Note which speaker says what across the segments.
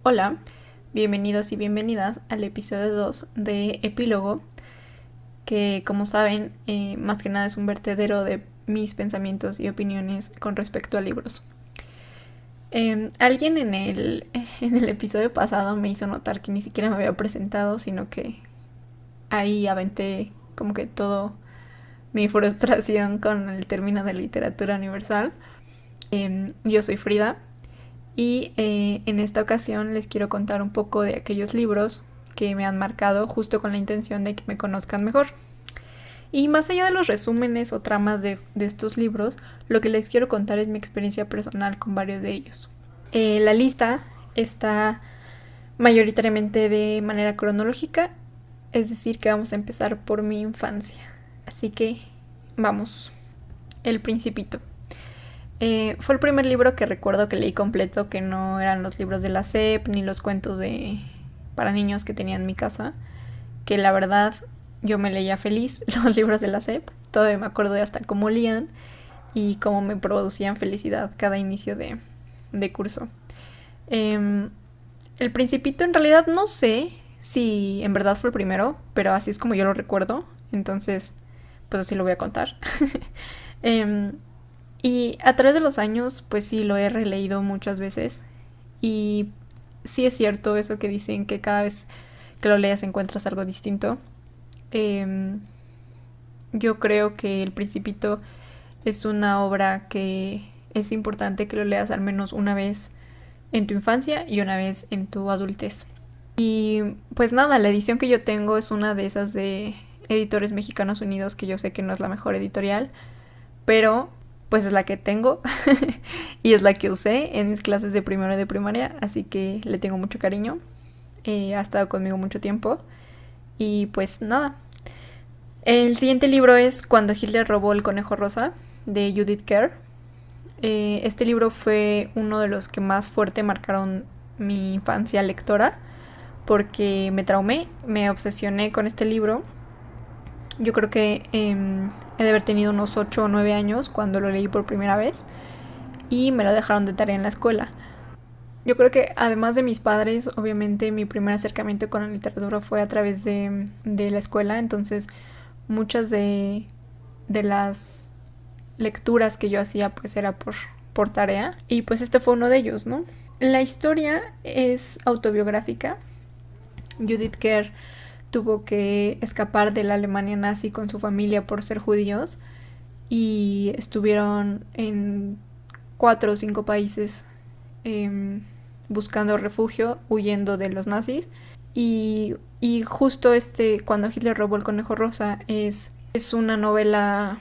Speaker 1: Hola, bienvenidos y bienvenidas al episodio 2 de Epílogo, que como saben, más que nada es un vertedero de mis pensamientos y opiniones con respecto a libros. Alguien en el episodio pasado me hizo notar que ni siquiera me había presentado, sino que ahí aventé como que todo mi frustración con el término de literatura universal. Yo soy Frida y en esta ocasión les quiero contar un poco de aquellos libros que me han marcado justo con la intención de que me conozcan mejor. Y más allá de los resúmenes o tramas de estos libros, lo que les quiero contar es mi experiencia personal con varios de ellos. La lista está mayoritariamente de manera cronológica, es decir, que vamos a empezar por mi infancia. Así que vamos. El Principito. Fue el primer libro que recuerdo que leí completo, que no eran los libros de la SEP ni los cuentos para niños que tenía en mi casa, que la verdad yo me leía feliz los libros de la SEP, todavía me acuerdo de hasta cómo olían y cómo me producían felicidad cada inicio de curso. Eh, el Principito en realidad no sé si en verdad fue el primero, pero así es como yo lo recuerdo, entonces pues así lo voy a contar. eh, y a través de los años, pues sí, lo he releído muchas veces. Y sí es cierto eso que dicen que cada vez que lo leas encuentras algo distinto. Eh, yo creo que El Principito es una obra que es importante que lo leas al menos una vez en tu infancia y una vez en tu adultez. Y pues nada, la edición que yo tengo es una de esas de Editores Mexicanos Unidos, que yo sé que no es la mejor editorial, pero pues es la que tengo y es la que usé en mis clases de primero de primaria, así que le tengo mucho cariño. Ha estado conmigo mucho tiempo y pues nada. El siguiente libro es Cuando Hitler robó el conejo rosa, de Judith Kerr. Este libro fue uno de los que más fuerte marcaron mi infancia lectora porque me traumé, me obsesioné con este libro. Yo creo que he de haber tenido unos 8 o 9 años cuando lo leí por primera vez y me lo dejaron de tarea en la escuela. Yo creo que además de mis padres, obviamente mi primer acercamiento con la literatura fue a través de la escuela, entonces muchas de las lecturas que yo hacía pues era por tarea y pues este fue uno de ellos, ¿no? La historia es autobiográfica. Judith Kerr tuvo que escapar de la Alemania nazi con su familia por ser judíos y estuvieron en 4 o 5 países buscando refugio, huyendo de los nazis. Y justo cuando Hitler robó el conejo rosa, es una novela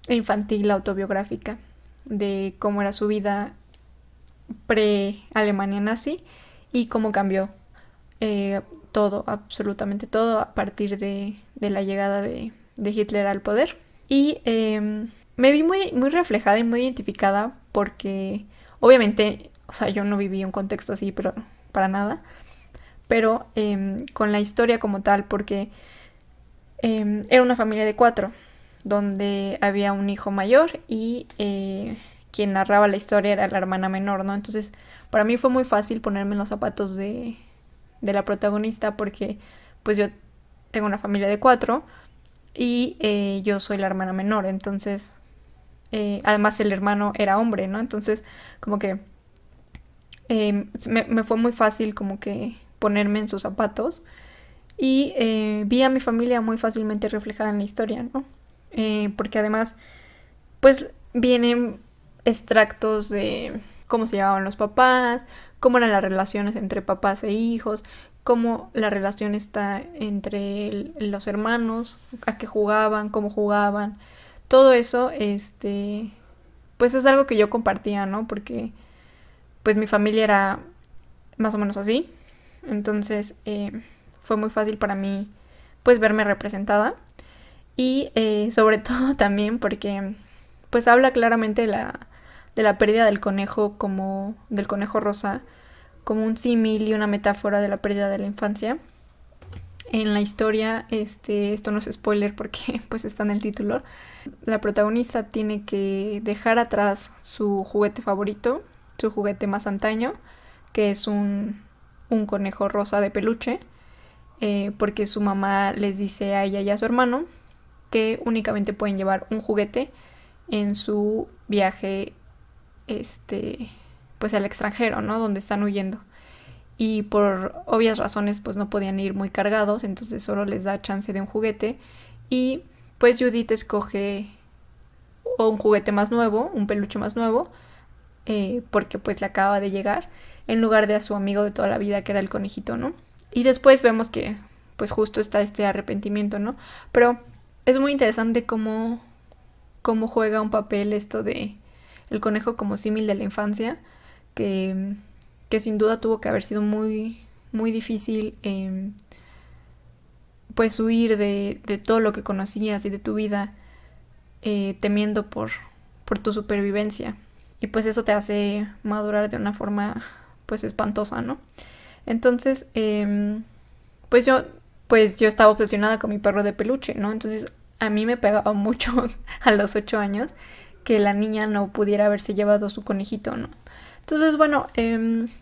Speaker 1: infantil autobiográfica de cómo era su vida pre-Alemania nazi y cómo cambió todo, absolutamente todo, a partir de la llegada de Hitler al poder. Y me vi muy reflejada y muy identificada porque obviamente, o sea, yo no viví un contexto así, pero para nada, pero con la historia como tal, porque era una familia de 4, donde había un hijo mayor y quien narraba la historia era la hermana menor, ¿no? Entonces, para mí fue muy fácil ponerme en los zapatos de la protagonista porque pues yo tengo una familia de 4 y yo soy la hermana menor, entonces además el hermano era hombre, ¿no? Entonces como que me fue muy fácil como que ponerme en sus zapatos y vi a mi familia muy fácilmente reflejada en la historia, ¿no? Porque además pues vienen extractos de cómo se llevaban los papás, cómo eran las relaciones entre papás e hijos, cómo la relación está entre los hermanos, a qué jugaban, cómo jugaban. Todo eso, pues es algo que yo compartía, ¿no? Porque pues mi familia era más o menos así. Entonces fue muy fácil para mí pues verme representada. Y sobre todo también porque pues habla claramente de la pérdida del conejo del conejo rosa, como un símil y una metáfora de la pérdida de la infancia. En la historia, esto no es spoiler porque pues está en el título, la protagonista tiene que dejar atrás su juguete favorito, su juguete más antaño, que es un conejo rosa de peluche, porque su mamá les dice a ella y a su hermano que únicamente pueden llevar un juguete en su viaje, pues al extranjero, ¿no? Donde están huyendo. Y por obvias razones pues no podían ir muy cargados, entonces solo les da chance de un juguete. Y pues Judith escoge un juguete más nuevo, un peluche más nuevo, porque pues le acaba de llegar, en lugar de a su amigo de toda la vida que era el conejito, ¿no? Y después vemos que pues justo está este arrepentimiento, ¿no? Pero es muy interesante cómo juega un papel esto de el conejo como símil de la infancia, que, que sin duda tuvo que haber sido muy, muy difícil, pues huir de todo lo que conocías y de tu vida, temiendo por tu supervivencia. Y pues eso te hace madurar de una forma pues espantosa, ¿no? Entonces, pues yo estaba obsesionada con mi perro de peluche, ¿no? Entonces a mí me pegaba mucho a los 8 años que la niña no pudiera haberse llevado su conejito, ¿no? Entonces, bueno,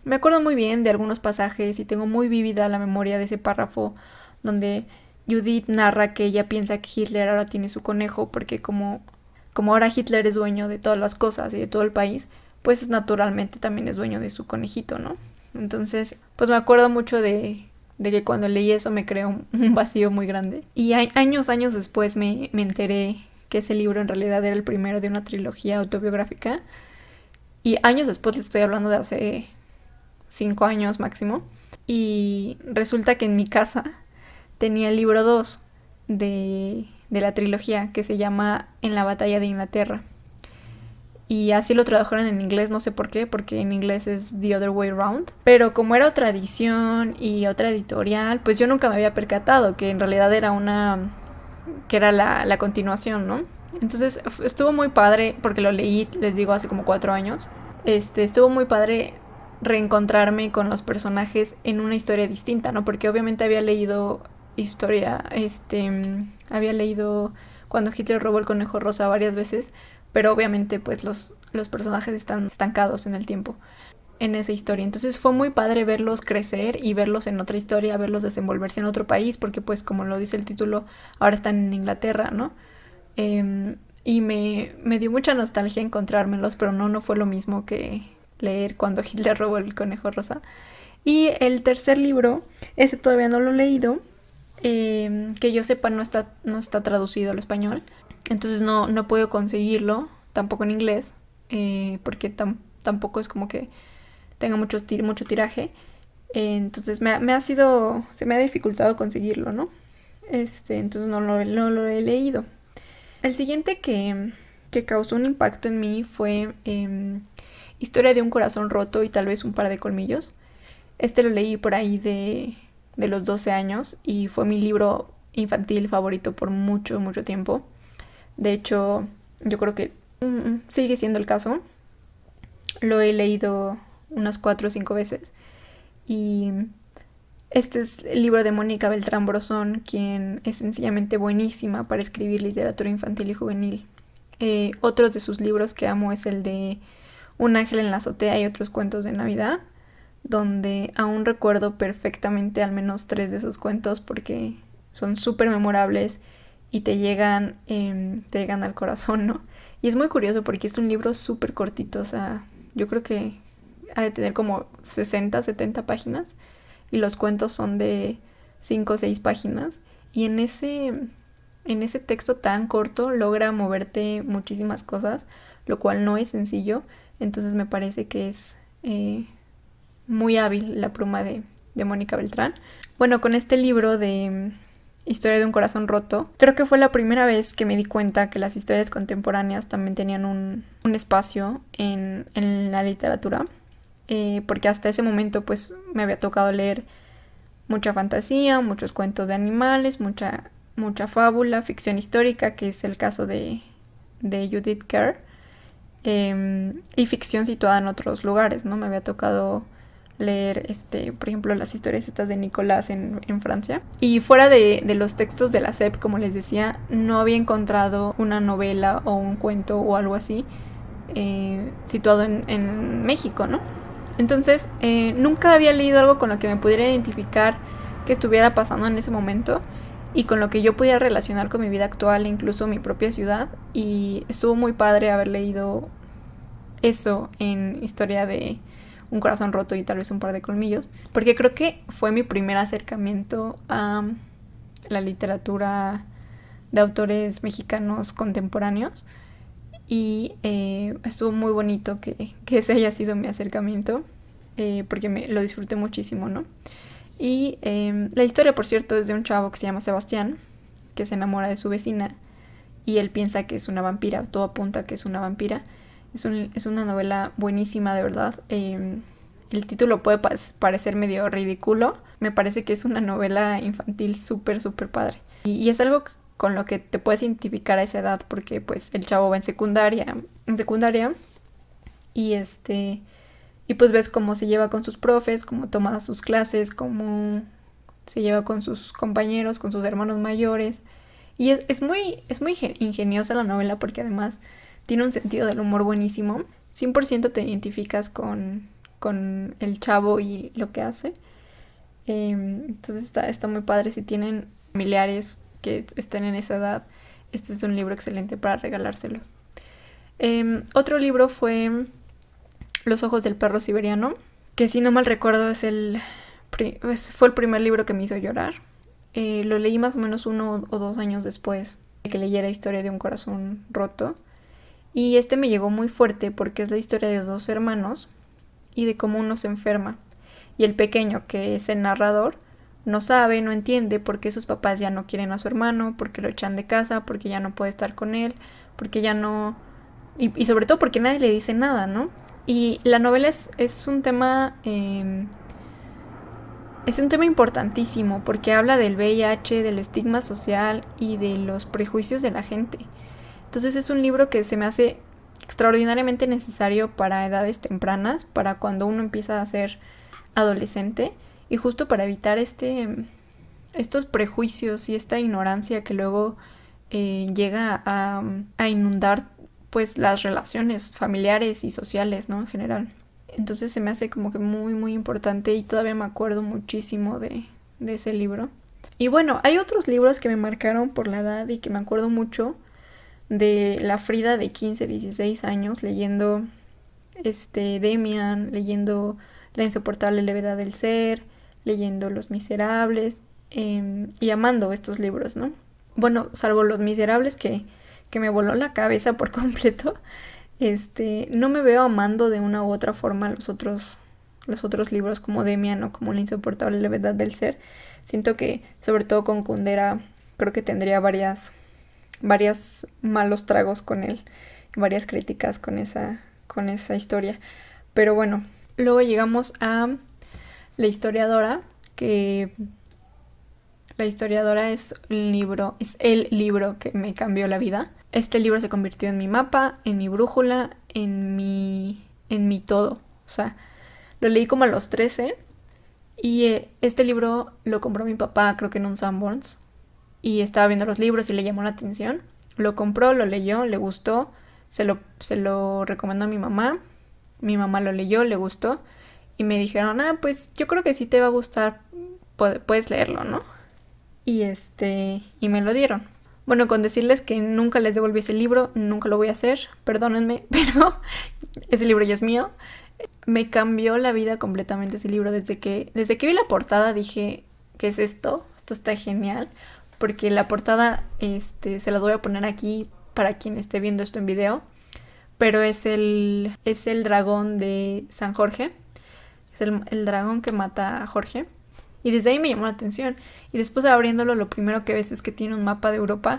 Speaker 1: me acuerdo muy bien de algunos pasajes y tengo muy vívida la memoria de ese párrafo donde Judith narra que ella piensa que Hitler ahora tiene su conejo porque como ahora Hitler es dueño de todas las cosas y de todo el país, pues naturalmente también es dueño de su conejito, ¿no? Entonces, pues me acuerdo mucho de que cuando leí eso me creó un vacío muy grande. Y años después me enteré que ese libro en realidad era el primero de una trilogía autobiográfica. Y años después, le estoy hablando de hace 5 años máximo. Y resulta que en mi casa tenía el libro 2 de la trilogía, que se llama En la batalla de Inglaterra. Y así lo tradujeron en inglés, no sé por qué, porque en inglés es The Other Way Round. Pero como era otra edición y otra editorial, pues yo nunca me había percatado que en realidad era que era la continuación, ¿no? Entonces estuvo muy padre, porque lo leí, les digo, hace como 4 años. Estuvo muy padre reencontrarme con los personajes en una historia distinta, ¿no? Porque obviamente había leído había leído Cuando Hitler robó el conejo rosa varias veces, pero obviamente pues los personajes están estancados en el tiempo, en esa historia. Entonces fue muy padre verlos crecer y verlos en otra historia, verlos desenvolverse en otro país, porque pues como lo dice el título, ahora están en Inglaterra, ¿no? Y me dio mucha nostalgia encontrármelos, pero no fue lo mismo que leer Cuando Hitler robó el conejo rosa. Y el tercer libro, ese todavía no lo he leído, que yo sepa no está traducido al español, entonces no puedo conseguirlo, tampoco en inglés, porque tampoco es como que tenga mucho tiraje. Entonces se me ha dificultado conseguirlo, ¿no? Entonces no lo he leído. El siguiente que causó un impacto en mí fue Historia de un corazón roto y tal vez un par de colmillos. Lo leí por ahí de los 12 años y fue mi libro infantil favorito por mucho, mucho tiempo. De hecho, yo creo que sigue siendo el caso. Lo he leído unas 4 o 5 veces. Y este es el libro de Mónica Beltrán Brosón, quien es sencillamente buenísima para escribir literatura infantil y juvenil. Otros de sus libros que amo es el de Un ángel en la azotea y otros cuentos de Navidad, donde aún recuerdo perfectamente al menos 3 de esos cuentos porque son súper memorables y te llegan al corazón, ¿no? Y es muy curioso porque es un libro súper cortito, o sea, yo creo que ha de tener como 60, 70 páginas y los cuentos son de 5 o 6 páginas y en ese texto tan corto logra moverte muchísimas cosas, lo cual no es sencillo, entonces me parece que es muy hábil la pluma de Mónica Beltrán. Bueno, con este libro de Historia de un corazón roto, creo que fue la primera vez que me di cuenta que las historias contemporáneas también tenían un espacio en la literatura, porque hasta ese momento pues me había tocado leer mucha fantasía, muchos cuentos de animales, mucha fábula, ficción histórica, que es el caso de Judith Kerr, y ficción situada en otros lugares, ¿no? Me había tocado leer, por ejemplo, las historias estas de Nicolás en Francia. Y fuera de los textos de la SEP, como les decía, no había encontrado una novela o un cuento o algo así situado en México, ¿no? Entonces, nunca había leído algo con lo que me pudiera identificar que estuviera pasando en ese momento y con lo que yo pudiera relacionar con mi vida actual, incluso mi propia ciudad. Y estuvo muy padre haber leído eso en Historia de un corazón roto y tal vez un par de colmillos, porque creo que fue mi primer acercamiento a la literatura de autores mexicanos contemporáneos. Y estuvo muy bonito que ese haya sido mi acercamiento, porque lo disfruté muchísimo, ¿no? Y la historia, por cierto, es de un chavo que se llama Sebastián, que se enamora de su vecina y él piensa que es una vampira, todo apunta a que es una vampira. Es una novela buenísima, de verdad. El título puede parecer medio ridículo. Me parece que es una novela infantil súper, súper padre. Y es algo con lo que te puedes identificar a esa edad porque pues el chavo va en secundaria y y pues ves cómo se lleva con sus profes, cómo toma sus clases, cómo se lleva con sus compañeros, con sus hermanos mayores. Y es muy ingeniosa la novela porque además tiene un sentido del humor buenísimo. 100% te identificas con el chavo y lo que hace. Entonces está muy padre. Si tienen familiares que estén en esa edad, este es un libro excelente para regalárselos. Otro libro fue Los ojos del perro siberiano, que si no mal recuerdo fue el primer libro que me hizo llorar. Lo leí más o menos 1 o 2 años después de que leyera Historia de un corazón roto. Y este me llegó muy fuerte porque es la historia de dos hermanos y de cómo uno se enferma. Y el pequeño, que es el narrador, no sabe, no entiende por qué sus papás ya no quieren a su hermano, porque lo echan de casa, porque ya no puede estar con él, porque ya no... Y sobre todo porque nadie le dice nada, ¿no? Y la novela es un tema... es un tema importantísimo porque habla del VIH, del estigma social y de los prejuicios de la gente. Entonces es un libro que se me hace extraordinariamente necesario para edades tempranas, para cuando uno empieza a ser adolescente y justo para evitar estos prejuicios y esta ignorancia que luego llega a inundar pues las relaciones familiares y sociales, ¿no? En general. Entonces se me hace como que muy muy importante y todavía me acuerdo muchísimo de ese libro. Y bueno, hay otros libros que me marcaron por la edad y que me acuerdo mucho de la Frida de 15, 16 años leyendo Demian, leyendo La insoportable levedad del ser, leyendo Los Miserables y amando estos libros, ¿no? Bueno, salvo Los Miserables que me voló la cabeza por completo, no me veo amando de una u otra forma los otros libros como Demian o como La insoportable levedad del ser. Siento que, sobre todo con Kundera, creo que tendría varias malos tragos con él, varias críticas con esa historia. Pero bueno, luego llegamos a La historiadora, que La historiadora es es el libro que me cambió la vida. Este libro se convirtió en mi mapa, en mi brújula, en mi todo. O sea, lo leí como a los 13 y este libro lo compró mi papá, creo que en un Sanborns. Y estaba viendo los libros y le llamó la atención. Lo compró, lo leyó, le gustó, se lo recomendó a mi mamá lo leyó, le gustó y me dijeron, pues yo creo que sí te va a gustar, puedes leerlo, ¿no? Y y me lo dieron. Bueno, con decirles que nunca les devolví ese libro, nunca lo voy a hacer, perdónenme, pero ese libro ya es mío. Me cambió la vida completamente ese libro. Desde que vi la portada dije, ¿qué es esto? Esto está genial. Porque la portada, se las voy a poner aquí para quien esté viendo esto en video. Pero es el dragón de San Jorge. Es el dragón que mata a Jorge. Y desde ahí me llamó la atención. Y después abriéndolo, lo primero que ves es que tiene un mapa de Europa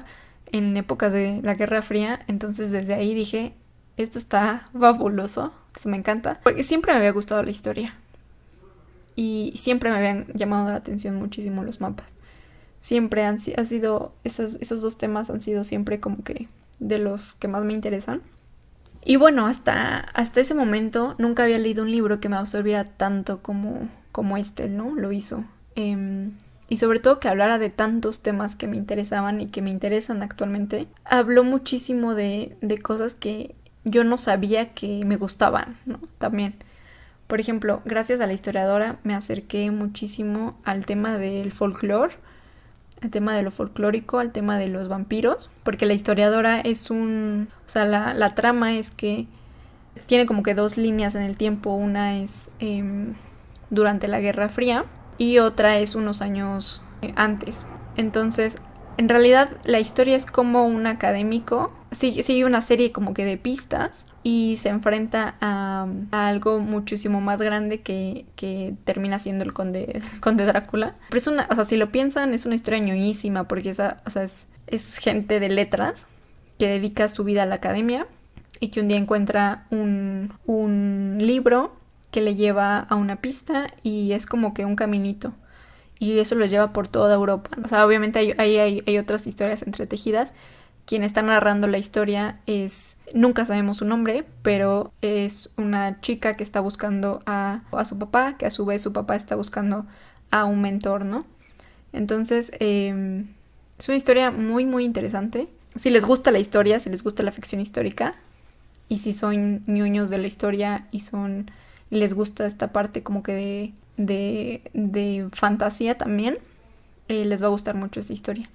Speaker 1: en épocas de la Guerra Fría. Entonces desde ahí dije, esto está fabuloso. Eso me encanta. Porque siempre me había gustado la historia. Y siempre me habían llamado la atención muchísimo los mapas. Siempre ha sido, esos dos temas han sido siempre como que de los que más me interesan. Y bueno, hasta ese momento nunca había leído un libro que me absorbiera tanto como este, ¿no? Lo hizo. Y sobre todo que hablara de tantos temas que me interesaban y que me interesan actualmente. Habló muchísimo de cosas que yo no sabía que me gustaban, ¿no? También. Por ejemplo, gracias a la historiadora me acerqué muchísimo al tema del folclore, al tema de lo folclórico, al tema de los vampiros, porque la historiadora es o sea, la trama es que tiene como que dos líneas en el tiempo. Una es durante la Guerra Fría y otra es unos años antes. Entonces, en realidad la historia es como un académico sigue una serie como que de pistas y se enfrenta a algo muchísimo más grande que termina siendo el conde Drácula. Pero es o sea, si lo piensan, es una historia ñoñísima porque o sea, es gente de letras que dedica su vida a la academia y que un día encuentra un libro que le lleva a una pista y es como que un caminito. Y eso lo lleva por toda Europa. O sea, obviamente hay otras historias entretejidas. Quien está narrando la historia nunca sabemos su nombre, pero es una chica que está buscando a su papá, que a su vez su papá está buscando a un mentor, ¿no? Entonces, es una historia muy, muy interesante. Si les gusta la historia, si les gusta la ficción histórica, y si son ñoños de la historia y les gusta esta parte como que de fantasía también, les va a gustar mucho esta historia.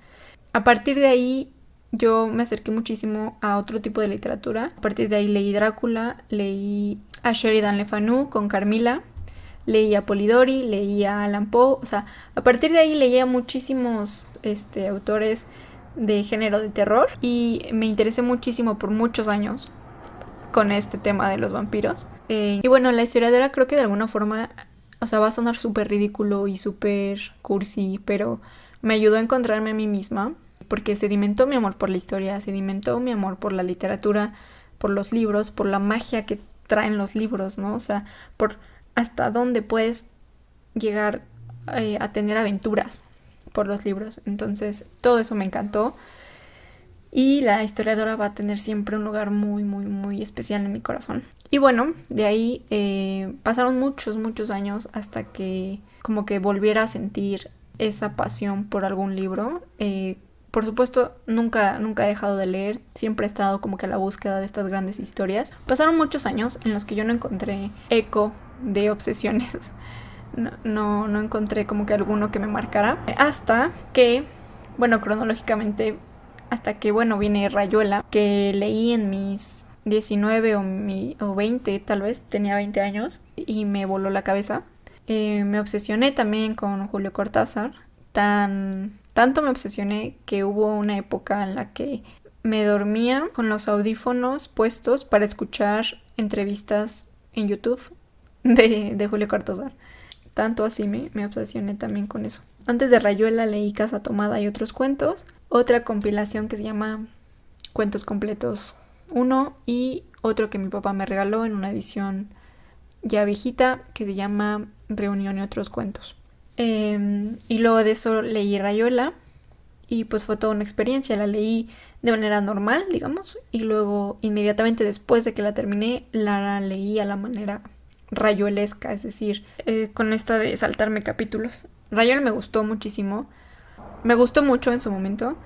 Speaker 1: A partir de ahí yo me acerqué muchísimo a otro tipo de literatura. A partir de ahí leí Drácula, leí a Sheridan Le Fanu con Carmilla, leí a Polidori, leí a Allan Poe. O sea, a partir de ahí leía muchísimos autores de género de terror y me interesé muchísimo por muchos años con este tema de los vampiros. Y bueno, la historiadora creo que de alguna forma, o sea, va a sonar súper ridículo y súper cursi, pero me ayudó a encontrarme a mí misma porque sedimentó mi amor por la historia, sedimentó mi amor por la literatura, por los libros, por la magia que traen los libros, ¿no? O sea, por hasta dónde puedes llegar a tener aventuras por los libros. Entonces, todo eso me encantó. Y la historiadora va a tener siempre un lugar muy, muy, muy especial en mi corazón. Y bueno, de ahí pasaron muchos, muchos años hasta que como que volviera a sentir esa pasión por algún libro. Por supuesto, nunca he dejado de leer, siempre he estado como que a la búsqueda de estas grandes historias. Pasaron muchos años en los que yo no encontré eco de obsesiones, no encontré como que alguno que me marcara. Hasta que, bueno, cronológicamente, viene Rayuela, que leí en mis 19 o 20, tal vez, tenía 20 años, y me voló la cabeza. Me obsesioné también con Julio Cortázar. Tanto me obsesioné que hubo una época en la que me dormía con los audífonos puestos para escuchar entrevistas en YouTube de Julio Cortázar. Tanto así me obsesioné también con eso. Antes de Rayuela leí Casa Tomada y otros cuentos. Otra compilación que se llama Cuentos Completos 1 y otro que mi papá me regaló en una edición ya viejita que se llama Reunión y otros cuentos. Y luego de eso leí Rayuela y pues fue toda una experiencia. La leí de manera normal, digamos, y luego inmediatamente después de que la terminé la leí a la manera rayuelesca, es decir, con esto de saltarme capítulos. Rayuela me gustó muchísimo, me gustó mucho en su momento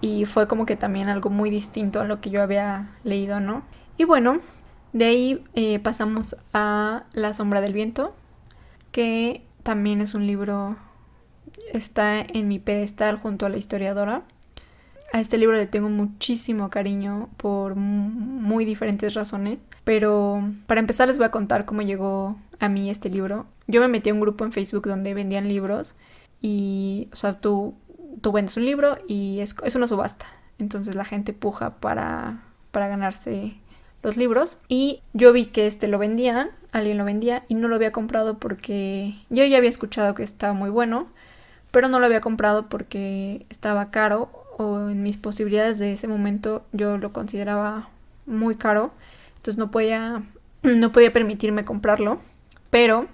Speaker 1: y fue como que también algo muy distinto a lo que yo había leído, ¿no? Y bueno, de ahí pasamos a La sombra del viento, que también es un libro, está en mi pedestal junto a la historiadora. A este libro le tengo muchísimo cariño por muy diferentes razones, pero para empezar les voy a contar cómo llegó a mí este libro. Yo me metí a un grupo en Facebook donde vendían libros y, o sea, tú vendes un libro y es una subasta. Entonces la gente puja para ganarse los libros. Y yo vi que alguien lo vendía y no lo había comprado porque yo ya había escuchado que estaba muy bueno, pero no lo había comprado porque estaba caro o en mis posibilidades de ese momento yo lo consideraba muy caro. Entonces no podía permitirme comprarlo, pero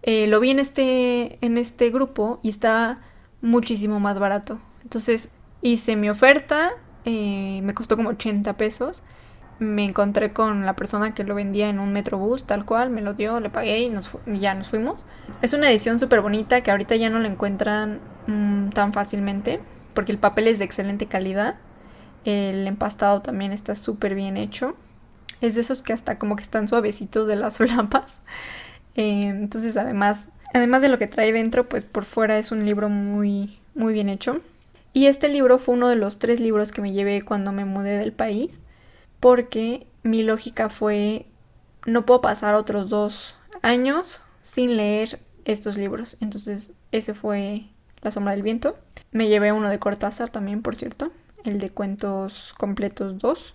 Speaker 1: lo vi en este grupo y estaba muchísimo más barato. Entonces hice mi oferta, me costó como 80 pesos. Me encontré con la persona que lo vendía en un Metrobús, tal cual, me lo dio, le pagué y ya nos fuimos. Es una edición súper bonita que ahorita ya no la encuentran tan fácilmente porque el papel es de excelente calidad. El empastado también está súper bien hecho. Es de esos que hasta como que están suavecitos de las solapas. Entonces, además de lo que trae dentro, pues por fuera es un libro muy, muy bien hecho. Y este libro fue uno de los 3 libros que me llevé cuando me mudé del país, porque mi lógica fue, no puedo pasar otros 2 años sin leer estos libros. Entonces ese fue La sombra del viento. Me llevé uno de Cortázar también, por cierto, el de Cuentos Completos 2.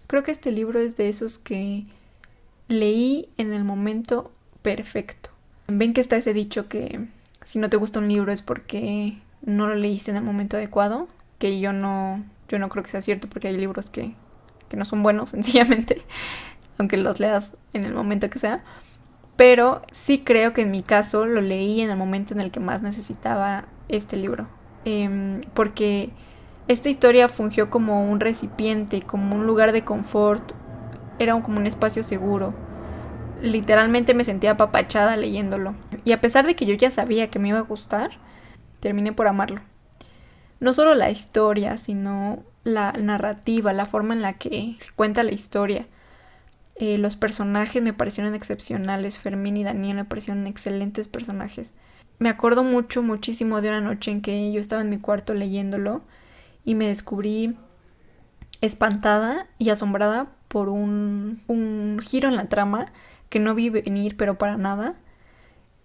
Speaker 1: Creo que este libro es de esos que leí en el momento perfecto. Ven que está ese dicho que si no te gusta un libro es porque no lo leíste en el momento adecuado, que yo no creo que sea cierto, porque hay libros que no son buenos, sencillamente, aunque los leas en el momento que sea. Pero sí creo que en mi caso lo leí en el momento en el que más necesitaba este libro. Porque esta historia fungió como un recipiente, como un lugar de confort, era como un espacio seguro. Literalmente me sentía apapachada leyéndolo. Y a pesar de que yo ya sabía que me iba a gustar, terminé por amarlo. No solo la historia, sino la narrativa, la forma en la que se cuenta la historia. Los personajes me parecieron excepcionales. Fermín y Daniel me parecieron excelentes personajes. Me acuerdo muchísimo de una noche en que yo estaba en mi cuarto leyéndolo y me descubrí espantada y asombrada por un giro en la trama que no vi venir, pero para nada.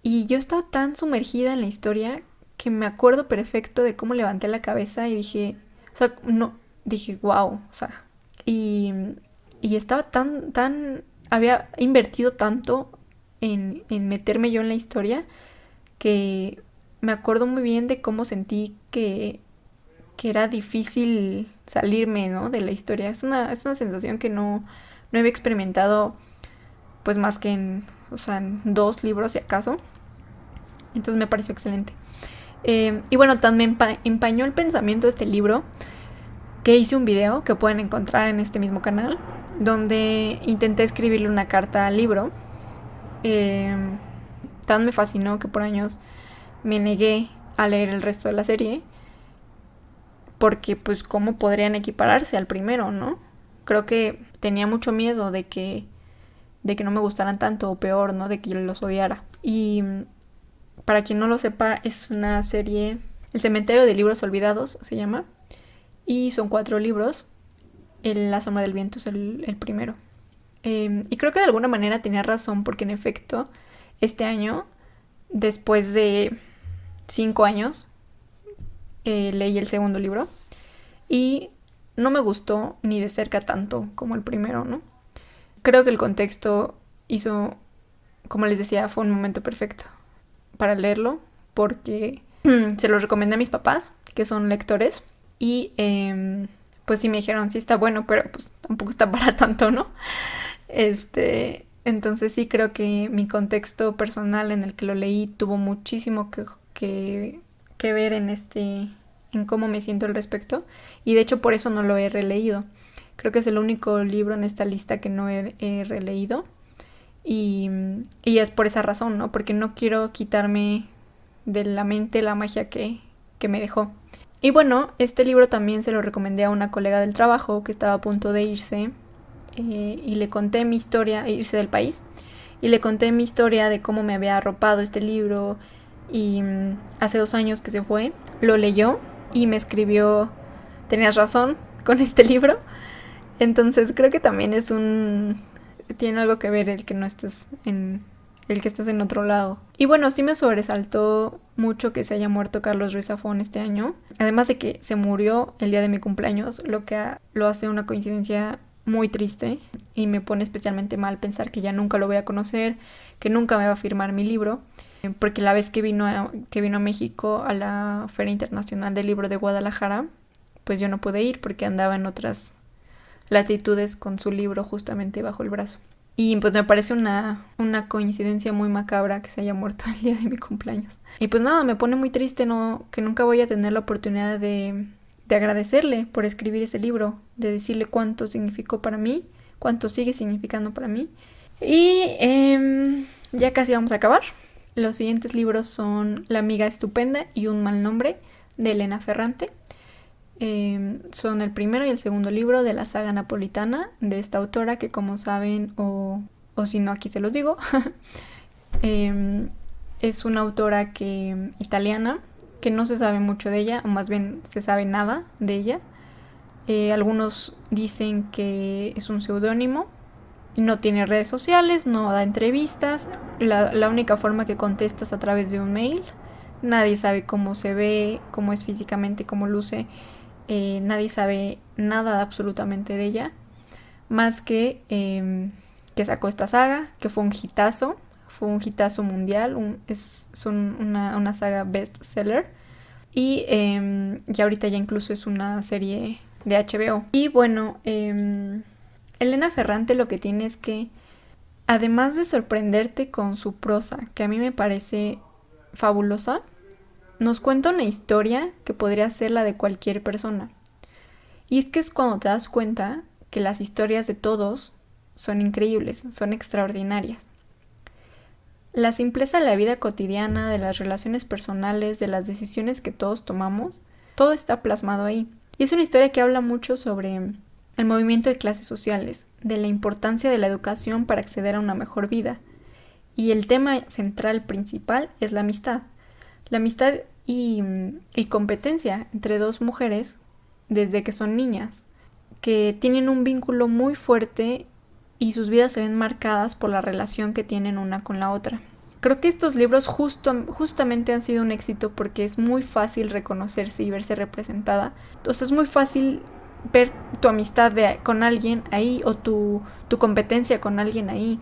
Speaker 1: Y yo estaba tan sumergida en la historia que me acuerdo perfecto de cómo levanté la cabeza y dije, o sea, no, dije, wow, o sea, y, y estaba había invertido tanto en meterme yo en la historia que me acuerdo muy bien de cómo sentí que era difícil salirme, ¿no?, de la historia. Es una sensación que no había experimentado pues más que en 2 libros si acaso. Entonces me pareció excelente. Y bueno, tan me empañó el pensamiento de este libro que hice un video que pueden encontrar en este mismo canal, donde intenté escribirle una carta al libro. Tan me fascinó que por años me negué a leer el resto de la serie, porque pues cómo podrían equipararse al primero, ¿no? Creo que tenía mucho miedo de que no me gustaran tanto, o peor, ¿no?, de que yo los odiara. Y para quien no lo sepa, es una serie, El cementerio de libros olvidados se llama, y son 4 libros. La sombra del viento es el primero. Y creo que de alguna manera tenía razón, porque en efecto, este año, después de 5 años, leí el segundo libro y no me gustó ni de cerca tanto como el primero, ¿no? Creo que el contexto hizo, como les decía, fue un momento perfecto para leerlo, porque se lo recomendé a mis papás, que son lectores, y pues sí me dijeron, sí está bueno, pero pues tampoco está para tanto, ¿no? Entonces sí creo que mi contexto personal en el que lo leí tuvo muchísimo que ver en cómo me siento al respecto, y de hecho por eso no lo he releído. Creo que es el único libro en esta lista que no he releído, y es por esa razón, ¿no? Porque no quiero quitarme de la mente la magia que me dejó. Y bueno, este libro también se lo recomendé a una colega del trabajo que estaba a punto de irse, y le conté mi historia, irse del país, y le conté mi historia de cómo me había arropado este libro, y hace 2 años que se fue, lo leyó y me escribió, tenías razón con este libro. Entonces creo que también tiene algo que ver el que no estés el que estás en otro lado. Y bueno, sí me sobresaltó mucho que se haya muerto Carlos Ruiz Zafón este año. Además de que se murió el día de mi cumpleaños, lo que lo hace una coincidencia muy triste, y me pone especialmente mal pensar que ya nunca lo voy a conocer, que nunca me va a firmar mi libro, porque la vez que vino a México a la Feria Internacional del Libro de Guadalajara, pues yo no pude ir porque andaba en otras latitudes con su libro justamente bajo el brazo. Y pues me parece una coincidencia muy macabra que se haya muerto el día de mi cumpleaños. Y pues nada, me pone muy triste que nunca voy a tener la oportunidad de agradecerle por escribir ese libro, de decirle cuánto significó para mí, cuánto sigue significando para mí. Y ya casi vamos a acabar. Los siguientes libros son La amiga estupenda y Un mal nombre, de Elena Ferrante. Son el primero y el segundo libro de la saga napolitana de esta autora, que como saben, o si no aquí se los digo, Es una autora italiana que no se sabe mucho de ella, o más bien se sabe nada de ella. Algunos dicen que es un seudónimo. No tiene redes sociales, no da entrevistas. La única forma que contesta es a través de un mail. Nadie sabe cómo se ve, cómo es físicamente, cómo luce. Nadie sabe nada absolutamente de ella. Más que sacó esta saga, que fue un hitazo. Fue un hitazo mundial. Es una saga bestseller. Y ahorita ya incluso es una serie de HBO. Y bueno, Elena Ferrante lo que tiene es que, además de sorprenderte con su prosa, que a mí me parece fabulosa, nos cuenta una historia que podría ser la de cualquier persona. Y es que es cuando te das cuenta que las historias de todos son increíbles, son extraordinarias. La simpleza de la vida cotidiana, de las relaciones personales, de las decisiones que todos tomamos, todo está plasmado ahí. Y es una historia que habla mucho sobre el movimiento de clases sociales, de la importancia de la educación para acceder a una mejor vida. Y el tema central principal es la amistad. La amistad y competencia entre dos mujeres desde que son niñas, que tienen un vínculo muy fuerte y sus vidas se ven marcadas por la relación que tienen una con la otra. Creo que estos libros justamente han sido un éxito porque es muy fácil reconocerse y verse representada. O sea, es muy fácil ver tu amistad con alguien ahí, o tu competencia con alguien ahí,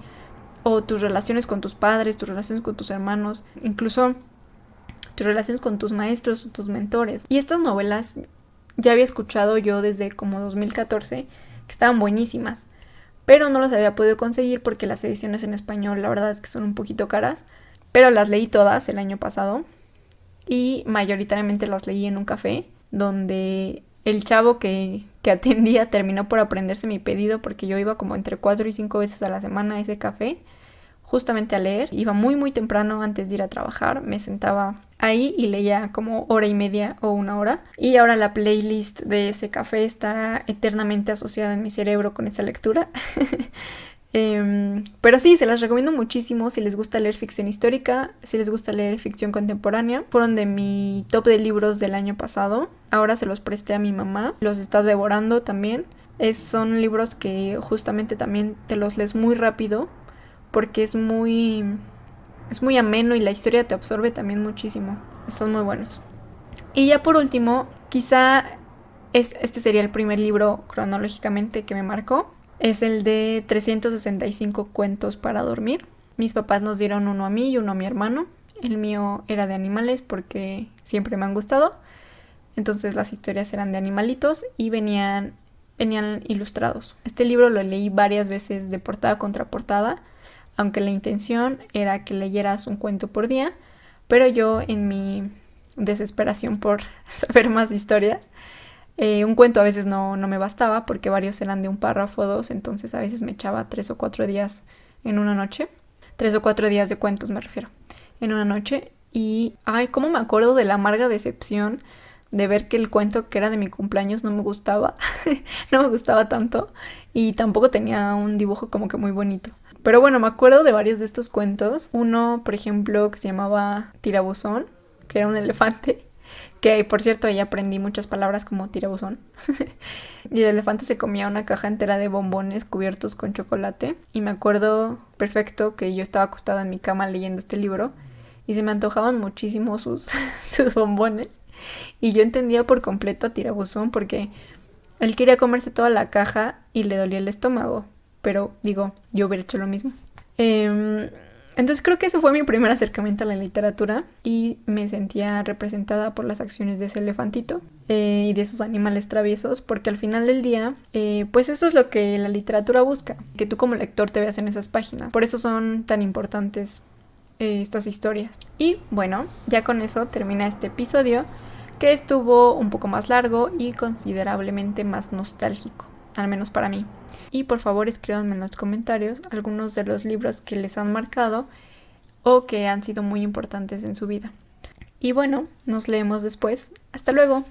Speaker 1: o tus relaciones con tus padres, tus relaciones con tus hermanos, incluso tus relaciones con tus maestros o tus mentores. Y estas novelas ya había escuchado yo desde como 2014 que estaban buenísimas, pero no las había podido conseguir porque las ediciones en español la verdad es que son un poquito caras, pero las leí todas el año pasado y mayoritariamente las leí en un café donde el chavo que atendía terminó por aprenderse mi pedido porque yo iba como entre 4 y 5 veces a la semana a ese café justamente a leer. Iba muy muy temprano antes de ir a trabajar, me sentaba ahí y leía como hora y media o una hora. Y ahora la playlist de ese café estará eternamente asociada en mi cerebro con esa lectura. Pero sí, se las recomiendo muchísimo si les gusta leer ficción histórica, si les gusta leer ficción contemporánea. Fueron de mi top de libros del año pasado. Ahora se los presté a mi mamá. Los está devorando también. Son libros que justamente también te los lees muy rápido porque es muy ameno y la historia te absorbe también muchísimo. Están muy buenos. Y ya por último, quizá este sería el primer libro cronológicamente que me marcó. Es el de 365 cuentos para dormir. Mis papás nos dieron uno a mí y uno a mi hermano. El mío era de animales porque siempre me han gustado. Entonces las historias eran de animalitos y venían ilustrados. Este libro lo leí varias veces de portada contra portada, aunque la intención era que leyeras un cuento por día, pero yo en mi desesperación por saber más historias, un cuento a veces no me bastaba porque varios eran de un párrafo o dos, entonces a veces me echaba 3 o 4 días en una noche. 3 o 4 días de cuentos me refiero, en una noche. Y, cómo me acuerdo de la amarga decepción de ver que el cuento que era de mi cumpleaños no me gustaba, no me gustaba tanto y tampoco tenía un dibujo como que muy bonito. Pero bueno, me acuerdo de varios de estos cuentos. Uno, por ejemplo, que se llamaba Tirabuzón, que era un elefante, que por cierto ahí aprendí muchas palabras como tirabuzón. Y el elefante se comía una caja entera de bombones cubiertos con chocolate. Y me acuerdo perfecto que yo estaba acostada en mi cama leyendo este libro y se me antojaban muchísimo sus bombones. Y yo entendía por completo a Tirabuzón porque él quería comerse toda la caja y le dolía el estómago. Pero digo, yo hubiera hecho lo mismo. Entonces creo que ese fue mi primer acercamiento a la literatura y me sentía representada por las acciones de ese elefantito y de esos animales traviesos, porque al final del día, pues eso es lo que la literatura busca, que tú como lector te veas en esas páginas. Por eso son tan importantes estas historias. Y bueno, ya con eso termina este episodio, que estuvo un poco más largo y considerablemente más nostálgico, al menos para mí. Y por favor escríbanme en los comentarios algunos de los libros que les han marcado o que han sido muy importantes en su vida. Y bueno, nos leemos después. Hasta luego.